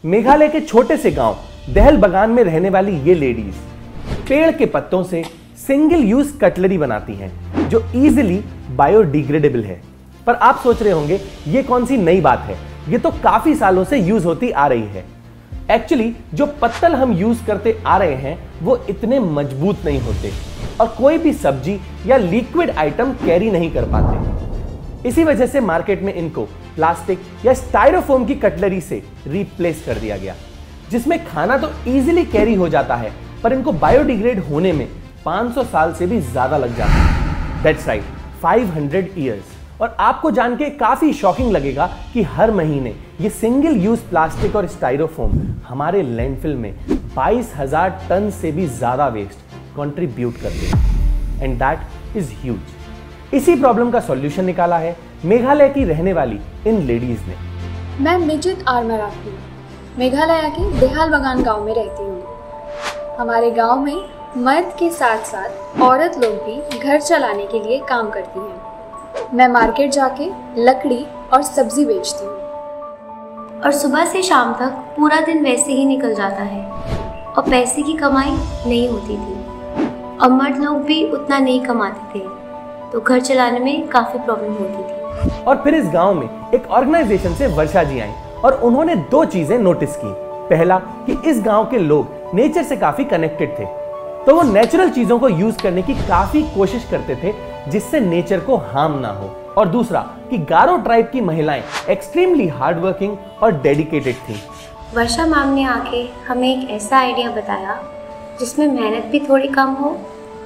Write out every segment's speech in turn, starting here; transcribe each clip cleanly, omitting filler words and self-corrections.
मेघालय के छोटे से गांव दहल बगान में रहने वाली ये लेडीज पेड़ के पत्तों से सिंगल यूज कटलरी बनाती हैं जो इजीली बायोडिग्रेडेबल है। पर आप सोच रहे होंगे ये कौन सी नई बात है, ये तो काफी सालों से यूज होती आ रही है। एक्चुअली जो पत्तल हम यूज करते आ रहे हैं वो इतने मजबूत नहीं होते और कोई भी सब्जी या लिक्विड आइटम कैरी नहीं कर पाते। इसी वजह से मार्केट में इनको प्लास्टिक या स्टाइरोफोम की कटलरी से रिप्लेस कर दिया गया, जिसमें खाना तो इजीली कैरी हो जाता है पर इनको बायोडिग्रेड होने में 500 साल से भी ज्यादा लग जाता है। That's right, 500 years. और आपको जान के काफी शॉकिंग लगेगा कि हर महीने ये सिंगल यूज प्लास्टिक और स्टाइरोफोम हमारे लैंडफिल में 22,000 टन से भी ज्यादा वेस्ट कंट्रीब्यूट करते हैं एंड दैट इज ह्यूज। इसी प्रॉब्लम का सॉल्यूशन निकाला है मेघालय की रहने वाली इन लेडीज ने। मैं मिजित आर मराठी मेघालय के देहाल बगान गांव में रहती हूँ। हमारे गांव में मर्द के साथ साथ औरत लोग भी घर चलाने के लिए काम करती हैं। मैं मार्केट जाके लकड़ी और सब्जी बेचती हूँ और सुबह से शाम तक पूरा दिन वैसे ही निकल जाता है और पैसे की कमाई नहीं होती थी और मर्द लोग भी उतना नहीं कमाते थे, तो घर चलाने में काफी प्रॉब्लम होती थी। और फिर इस गांव में एक ऑर्गेनाइजेशन से वर्षा जी आई और उन्होंने 2 चीजें नोटिस की। पहला कि इस गांव के लोग नेचर से काफी कनेक्टेड थे, तो वो नेचुरल चीजों को यूज करने की काफी कोशिश करते थे जिससे नेचर को हार्म ना हो। और दूसरा कि गारो ट्राइब की महिलाएं एक्सट्रीमली हार्ड वर्किंग और डेडिकेटेड थी। वर्षा मैम ने आके हमें एक ऐसा आइडिया बताया जिसमें मेहनत भी थोड़ी कम हो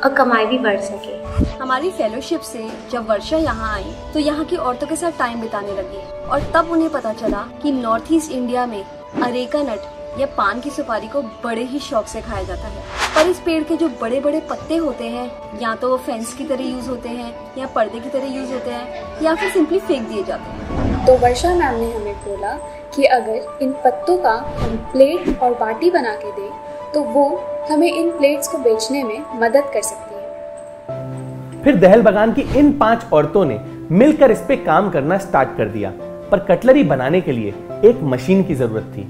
और कमाई भी बढ़ सके। हमारी फेलोशिप से जब वर्षा यहाँ आई तो यहाँ की औरतों के साथ टाइम बिताने लगी और तब उन्हें पता चला कि नॉर्थ ईस्ट इंडिया में अरेका नट या पान की सुपारी को बड़े ही शौक से खाया जाता है। पर इस पेड़ के जो बड़े बड़े पत्ते होते हैं या तो वो फेंस की तरह यूज होते हैं या पर्दे की तरह यूज होते हैं या फिर सिंपली फेंक दिए जाते हैं। तो वर्षा मैम ने हमें बोला कि अगर इन पत्तों का हम प्लेट और बाटी बना के दें तो वो हमें इन प्लेट्स को बेचने में मदद कर सकती है। फिर दहल बगान की इन 5 औरतों ने मिलकर इस पे काम करना स्टार्ट कर दिया, पर कटलरी बनाने के लिए एक मशीन की जरूरत थी।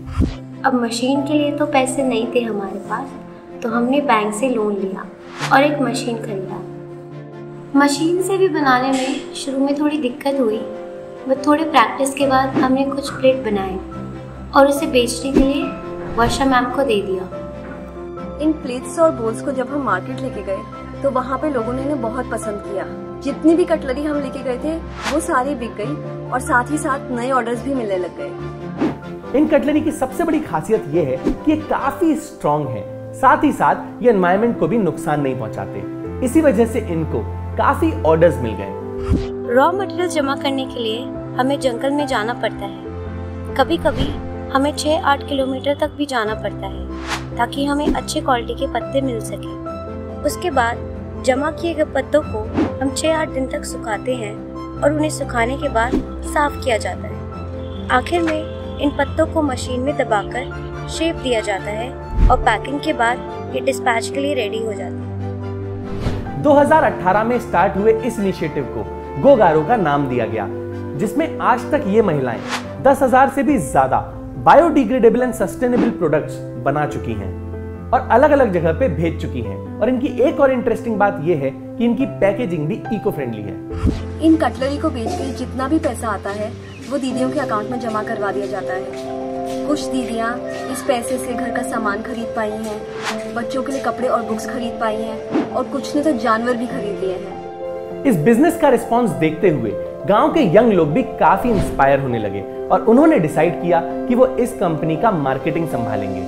अब मशीन के लिए तो पैसे नहीं थे हमारे पास, तो हमने बैंक से लोन लिया और एक मशीन खरीदा। मशीन से भी बनाने में शुरू में थोड़ी दिक्कत हुई, बट थोड़ी प्रैक्टिस के बाद हमने कुछ प्लेट बनाए और उसे बेचने के लिए वर्षा मैम को दे दिया। इन प्लेट्स और बोल्स को जब हम मार्केट लेके गए तो वहाँ पे लोगों ने इन्हें बहुत पसंद किया। जितनी भी कटलरी हम लेके गए थे वो सारी बिक गई और साथ ही साथ नए ऑर्डर्स भी मिलने लग गए। इन कटलरी की सबसे बड़ी खासियत यह है कि ये काफी स्ट्रॉन्ग है, साथ ही साथ ये एनवायरनमेंट को भी नुकसान नहीं पहुंचाते। इसी वजह से इनको काफी ऑर्डर्स मिल गए। रॉ मटेरियल जमा करने के लिए हमें जंगल में जाना पड़ता है। कभी कभी हमें 6-8 किलोमीटर तक भी जाना पड़ता है ताकि हमें अच्छे क्वालिटी के पत्ते मिल सके। उसके बाद जमा किए गए पत्तों को हम 6-8 दिन तक सुखाते हैं और उन्हें सुखाने के बाद साफ किया जाता है। आखिर में इन पत्तों को मशीन में दबाकर शेप दिया जाता है और पैकिंग के बाद ये डिस्पैच के लिए रेडी हो जाता है। 2018 में स्टार्ट हुए इस इनिशिएटिव को गो गारो का नाम दिया गया, जिसमें आज तक ये महिलाएं 10,000 से भी ज्यादा बायोडिग्रेडेबल एंड सस्टेनेबल प्रोडक्ट्स बना चुकी हैं और अलग अलग जगह पे भेज चुकी हैं। और इनकी एक और इंटरेस्टिंग बात यह है कि इनकी पैकेजिंग भी इको फ्रेंडली है। इन कटलरी को बेच के जितना भी पैसा आता है वो दीदियों के अकाउंट में जमा करवा दिया जाता है। कुछ दीदियाँ इस पैसे से घर का सामान खरीद पाई हैं, बच्चों के लिए कपड़े और बुक्स खरीद पाई हैं और कुछ ने तो जानवर भी खरीद लिए हैं। इस बिजनेस का रिस्पॉन्स देखते हुए गांव के यंग लोग भी काफी इंस्पायर होने लगे और उन्होंने डिसाइड किया कि वो इस कंपनी का मार्केटिंग संभालेंगे।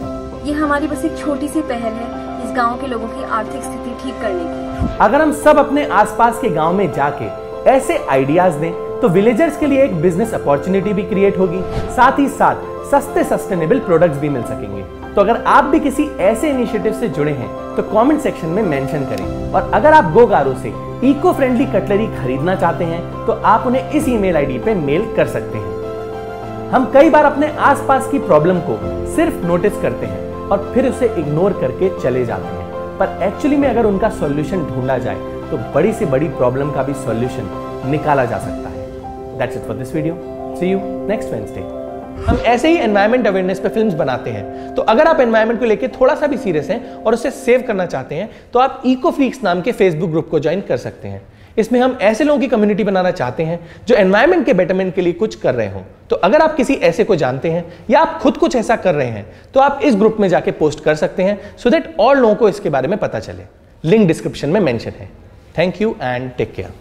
ये हमारी बस एक छोटी सी पहल है इस गांव के लोगों की आर्थिक स्थिति ठीक करने की। अगर हम सब अपने आसपास के गांव में जाके ऐसे आइडियाज दें तो विलेजर्स के लिए एक बिजनेस अपॉर्चुनिटी भी क्रिएट होगी, साथ ही साथ सस्ते सस्टेनेबल प्रोडक्ट्स भी मिल सकेंगे। तो अगर आप भी किसी ऐसे इनिशिएटिव से जुड़े हैं तो कमेंट सेक्शन में मेंशन करें। और अगर आप गो गारो से इको फ्रेंडली कटलरी खरीदना चाहते हैं तो आप उन्हें इस ईमेल आईडी पे मेल कर सकते हैं। हम कई बार अपने आसपास की प्रॉब्लम को सिर्फ नोटिस करते हैं और फिर उसे इग्नोर करके चले जाते हैं, पर एक्चुअली में अगर उनका सॉल्यूशन ढूंढा जाए तो बड़ी से बड़ी प्रॉब्लम का भी सॉल्यूशन निकाला जा सकता है। That's it for this video. See you next Wednesday. हम ऐसे ही एनवायरमेंट अवेयरनेस पे फिल्म्स बनाते हैं। तो अगर आप एनवायरमेंट को लेके थोड़ा सा भी सीरियस हैं और उसे सेव करना चाहते हैं तो आप इको फ्रीक्स नाम के फेसबुक ग्रुप को ज्वाइन कर सकते हैं। इसमें हम ऐसे लोगों की कम्युनिटी बनाना चाहते हैं जो एनवायरमेंट के बेटरमेंट के लिए कुछ कर रहे हों। तो अगर आप किसी ऐसे को जानते हैं या आप खुद कुछ ऐसा कर रहे हैं तो आप इस ग्रुप में जाके पोस्ट कर सकते हैं सो दैट और लोगों को इसके बारे में पता चले। लिंक डिस्क्रिप्शन में मेंशन है। Thank you and take care.